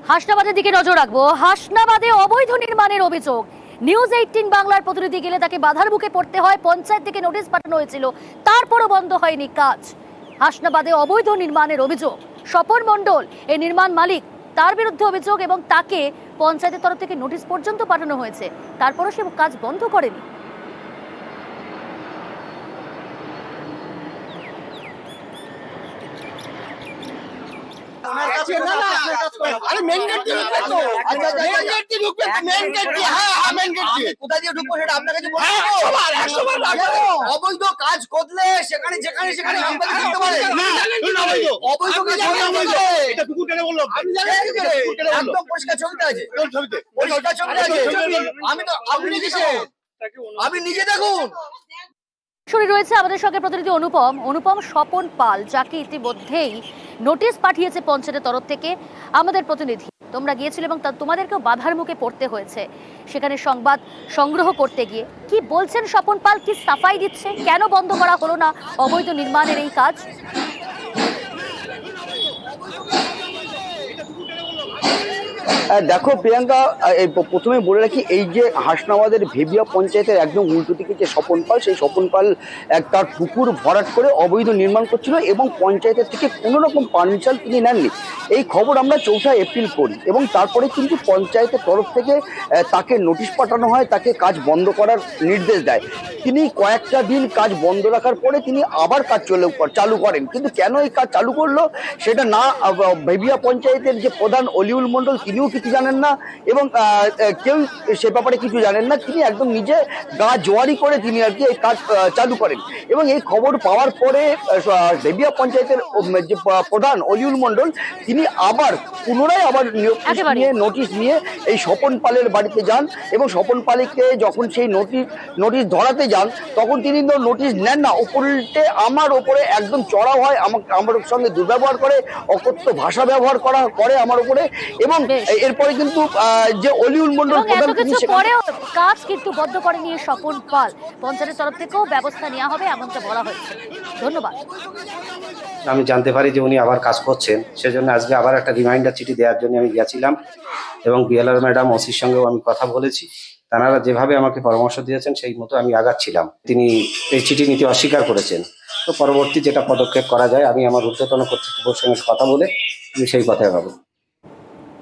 হাসনাবাদের দিকে নজর রাখবো। হাসনাবাদে অবৈধ নির্মাণের অভিযোগ। নিউজ 18 বাংলার প্রতিনিধি গেলে তাকে বাধার মুখে পড়তে হয়। পঞ্চায়েত থেকে নোটিশ পাঠানো হয়েছিল, তারপরও বন্ধ হয়নি কাজ। হাসনাবাদে অবৈধ নির্মাণের অভিযোগ। স্বপন মণ্ডল এই নির্মাণ মালিক, তার বিরুদ্ধে অভিযোগ এবং তাকে পঞ্চায়েতের তরফ থেকে নোটিশ পর্যন্ত পাঠানো হয়েছে, তারপরও সে কাজ বন্ধ করেনি। আরে মেন গেট দিয়ে ঢুকবেন তো? আচ্ছা মেন গেট দিয়ে ঢুকবেন তো? মেন গেট দিয়ে? হ্যাঁ মেন গেট দিয়ে। কোথা দিয়ে ঢুকবো সেটা আপনার কাছে বলবো। 100 বার অবৈধ কাজ করলে সেখানে সেখানে আপনাকে ঢুকতে পারে না। অবৈধ কাজ করলে এটা টুকুর কেন বললাম? আমি জানি একদম পরিষ্কার ছবিতে আছে। ছবিতে পরিষ্কার ছবিতে আছে। আমি তো আপনি নিজে দেখুন। সরাসরি রয়েছে আমাদের সঙ্গে প্রতিনিধি অনুপম স্বপন পাল, যাকে ইতিমধ্যেই নোটিশ পাঠিয়েছে পঞ্চায়েতের তরফ থেকে। আমাদের প্রতিনিধি, তোমরা গিয়েছিলে এবং তোমাদেরকেও বাধার মুখে পড়তে হয়েছে সেখানে সংবাদ সংগ্রহ করতে গিয়ে। কি বলছেন স্বপন পাল, কি সাফাই দিচ্ছে, কেন বন্ধ করা হলো না অবৈধ নির্মাণের এই কাজ? দেখো প্রিয়াঙ্কা, প্রথমে বলে রাখি, এই যে হাসনাবাদের ভেবিয়া পঞ্চায়েতের একদম উল্টো দিকে যে স্বপন পাল, সেই স্বপন পাল তার পুকুর ভরাট করে অবৈধ নির্মাণ করছিল এবং পঞ্চায়েতের থেকে কোনো রকম পারমিশন তিনি নেননি। এই খবর আমরা 4 এপ্রিল করি এবং তারপরে কিন্তু পঞ্চায়েতের তরফ থেকে তাকে নোটিশ পাঠানো হয়, তাকে কাজ বন্ধ করার নির্দেশ দেয়। তিনি কয়েকটা দিন কাজ বন্ধ রাখার পরে তিনি আবার কাজ চালু করেন। কিন্তু কেন এই কাজ চালু করলো সেটা না ভেবিয়া পঞ্চায়েতের যে প্রধান অলিউল মণ্ডল তিনিও কিছু জানেন না এবং কেউ সে ব্যাপারে কিছু জানেন না। তিনি একদম নিজে গা জোয়ারি করে তিনি আর কি এই কাজ চালু করেন এবং এই খবর পাওয়ার পরে ভেবিয়া পঞ্চায়েতের যে প্রধান অলিউল মণ্ডল তিনি আবার পুনরায় নোটিশ নিয়ে এই স্বপন পালের বাড়িতে যান এবং স্বপন পালকে যখন সেই নোটিশ ধরাতে যান তখন তিনি নোটিশ নেন না, উপরে আমার ওপরে একদম চড়াও হয়, আমার সঙ্গে দুর্ব্যবহার করে, অকথ্য ভাষা ব্যবহার করে আমার উপরে। এবং এরপরে কিন্তু যে অলিউল মণ্ডল কাজ কিন্তু বন্ধ করে নিয়ে স্বপন পাল, পঞ্চায়েতের তরফ থেকেও ব্যবস্থা নেওয়া হবে এমনটা বলা হয়েছে। ধন্যবাদ। আমি জানতে পারি যে উনি আবার কাজ করছেন, সেজন্য আজকে আবার একটা রিমাইন্ডার চিঠি দেওয়ার জন্য আমি গিয়েছিলাম এবং বিএলআর ম্যাডাম ওসির সঙ্গেও আমি কথা বলেছি। তারা যেভাবে আমাকে পরামর্শ দিয়েছেন সেই মতো আমি আগাচ্ছিলাম। তিনি এই চিঠি নিতে অস্বীকার করেছেন। তো পরবর্তী যেটা পদক্ষেপ করা যায় আমি আমার ঊর্ধ্বতন কর্তৃপক্ষের সঙ্গে কথা বলে আমি সেই কথায় ভাবো।